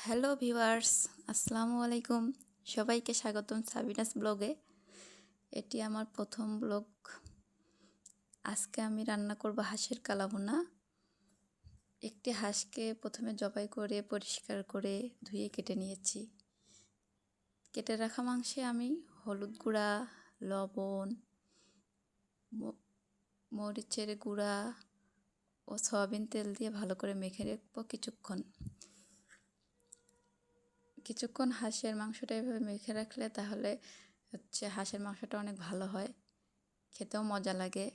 Hello viewers, আসসালামু আলাইকুম। সবাইকে স্বাগতম সাবিনাস ব্লগে। এটি আমার প্রথম ব্লগ। আজকে আমি রান্না করব হাঁসের কালাভুনা। একটি হাঁসকে প্রথমে জবাই করে পরিষ্কার করে ধুয়ে কেটে নিয়েছি। কেটে রাখা মাংসে আমি হলুদ গুঁড়া, লবণ, মরিচের গুঁড়া ও সয়াবিন তেল দিয়ে ভালো করে মেখে রাখবো কিছুক্ষণ হাঁসের মাংসটা এভাবে মেখে রাখলে তাহলে হাঁসের মাংসটা অনেক ভালো হয়, খেতেও মজা লাগে।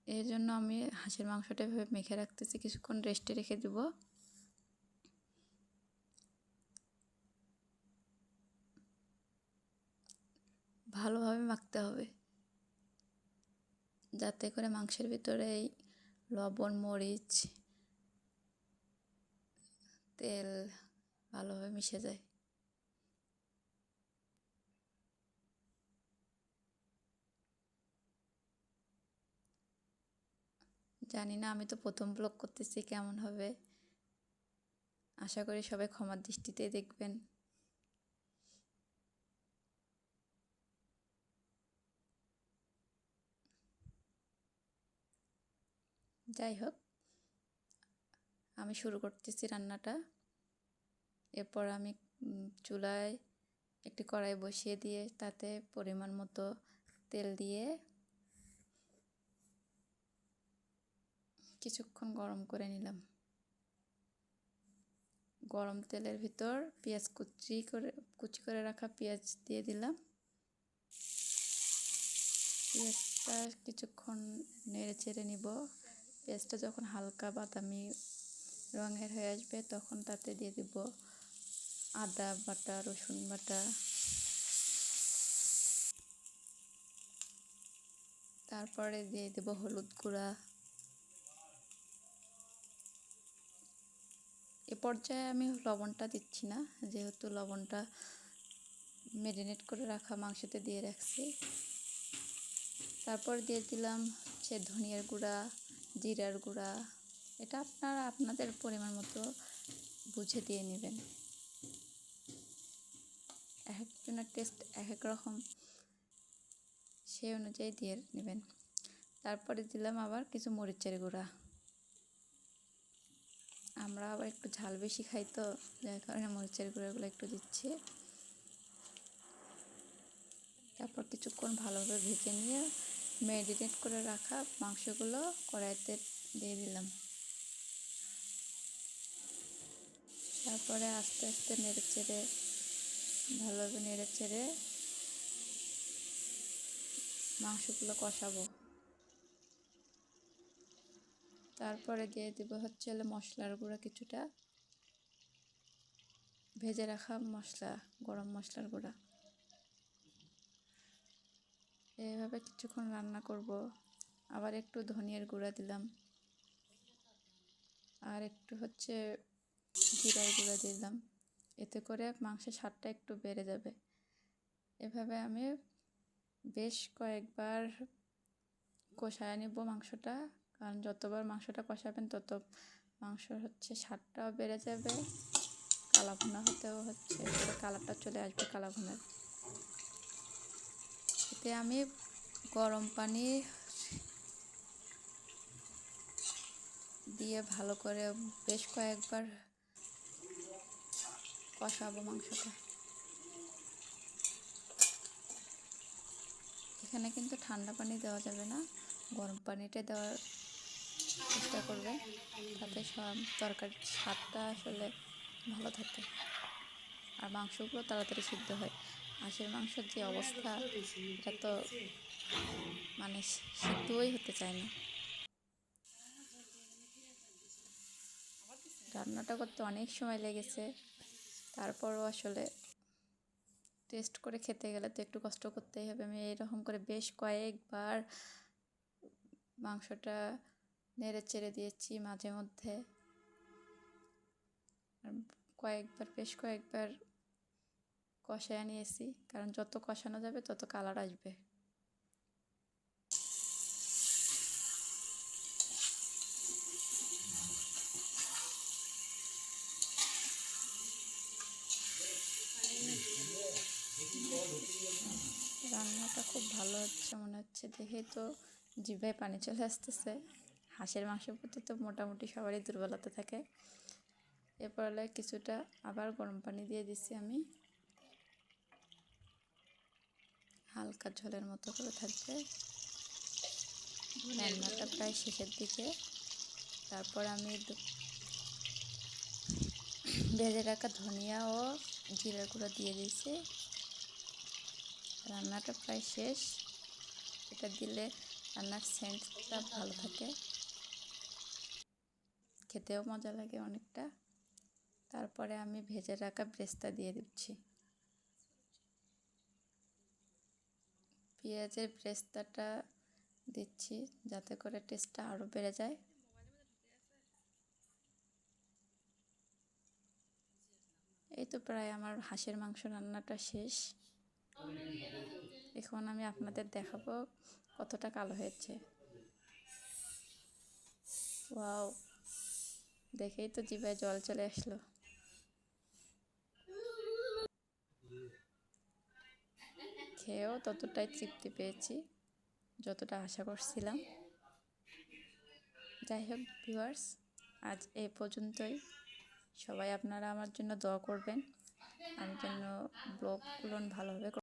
এর জন্য আমি হাঁসের মাংসটা এভাবে মেখে রাখতেছি, কিছুক্ষণ রেস্টে রেখে দেব। ভালোভাবে মাখতে হবে যাতে করে মাংসের ভিতরে এই লবণ, মরিচ, তেল ভালোভাবে মিশে যায়। জানি না, আমি তো প্রথম ব্লগ করতেছি, কেমন হবে। আশা করি সবাই ক্ষমার দৃষ্টিতে দেখবেন। যাই হোক, আমি শুরু করতেছি রান্নাটা। এরপর আমি চুলায় একটি কড়াই বসিয়ে দিয়ে তাতে পরিমাণ মতো তেল দিয়ে কিছুক্ষণ গরম করে নিলাম। গরম তেলের ভিতর পেঁয়াজ কুচি করে রাখা পেঁয়াজ দিয়ে দিলাম। পেঁয়াজটা কিছুক্ষণ নেড়ে চেড়ে নিব। পেঁয়াজটা যখন হালকা বাদামি রঙের হয়ে আসবে তখন তাতে দিয়ে দিব আদা বাটা, রসুন বাটা, তারপরে দিয়ে দেব হলুদ গুঁড়া। এ পর্যায়ে আমি লবণটা দিচ্ছি না, যেহেতু লবণটা ম্যারিনেট করে রাখা মাংসতে দিয়ে রাখছি। তারপর দিয়ে দিলাম ধনিয়ার গুঁড়া, জিরার গুঁড়া। এটা আপনারা আপনাদের পরিমাণ মতো বুঝে দিয়ে নেবেন। এক একজনের টেস্ট এক এক রকম, সেই অনুযায়ী দিয়ে নেবেন। তারপরে দিলাম আবার কিছু মরিচের গুঁড়া। আমরা আবার একটু ঝাল বেশি খাই, তো যার কারণে মরিচের গুঁড়াগুলো একটু দিচ্ছি। তারপর কিছুক্ষণ ভালোভাবে ভেজে নিয়ে ম্যারিনেট করে রাখা মাংসগুলো কড়াইতে দিয়ে দিলাম। তারপরে আস্তে আস্তে ভালোভাবে নেড়ে চেড়ে মাংসগুলো কষাবো। তারপরে দিয়ে দেব মশলার গুঁড়া কিছুটা, ভেজে রাখা মশলা, গরম মশলার গুঁড়া। এইভাবে কিছুক্ষণ রান্না করব। আবার একটু ধনিয়ার গুঁড়া দিলাম, আর একটু জিরার গুঁড়া দিলাম। এতে করে মাংসের স্বাদটা একটু বেড়ে যাবে। এভাবে আমি বেশ কয়েকবার কষায় নিব মাংসটা, কারণ যতবার মাংসটা কষাবেন তত মাংস স্বাদটাও বেড়ে যাবে। কালাভুনা হতেও কালারটা চলে আসবে কালাভুনার। এতে আমি গরম পানি দিয়ে ভালো করে বেশ কয়েকবার কষাবো মাংসটা। এখানে কিন্তু ঠান্ডা পানি দেওয়া যাবে না, গরম পানিটা দেওয়ার চেষ্টা করবে, তাতে সব তরকারির স্বাদটা আসলে ভালো থাকে আর মাংসগুলো তাড়াতাড়ি সিদ্ধ হয়। হাঁসের মাংসের যে অবস্থা, এটা তো সিদ্ধই হতে চায় না। রান্নাটা করতে অনেক সময় লেগেছে, তারপরও আসলে টেস্ট করে খেতে গেলে তো একটু কষ্ট করতেই হবে। আমি এরকম করে বেশ কয়েকবার মাংসটা নেড়ে চেড়ে দিয়েছি মাঝে মধ্যে, বেশ কয়েকবার কষায় নিয়েছি, কারণ যত কষানো যাবে তত কালার আসবে। ভালো হচ্ছে মনে হচ্ছে, দেখেই তো জিভে পানি চলে আসতেছে। হাঁসের মাংসের প্রতি তো মোটামুটি সবারই দুর্বলতা থাকে। এরপর কিছুটা আবার গরম পানি দিয়ে দিচ্ছি আমি, হালকা ঝোলের মতো করে থাকবে। রান্নাটা প্রায় শেষের দিকে। তারপর আমি ভেজে রাখা ধনিয়া ও জিরার গুঁড়ো দিয়ে দিয়েছি। রান্নাটা প্রায় শেষ। এটা দিলে রান্নার সেন্টটা ভালো থাকে, খেতেও মজা লাগে অনেকটা। তারপরে আমি ভেজে রাখা ব্রেস্তা দিয়ে দিচ্ছি। পেঁয়াজের ব্রেস্তাটা দিচ্ছি যাতে করে টেস্টটা আরও বেড়ে যায়। এই তো প্রায় আমার হাঁসের মাংস রান্নাটা শেষ। এখন আমি আপনাদের দেখাবো কতটা কালো হয়েছে। ওয়াও, দেখেই তো জিভে জল চলে আসলো। খেয়েও ততটাই তৃপ্তি পেয়েছি যতটা আশা করছিলাম। যাই হোক ভিউয়ার্স, আজ এই পর্যন্তই। সবাই আপনারা আমার জন্য দোয়া করবেন, আমি যেন ব্লগগুলো ভালোভাবে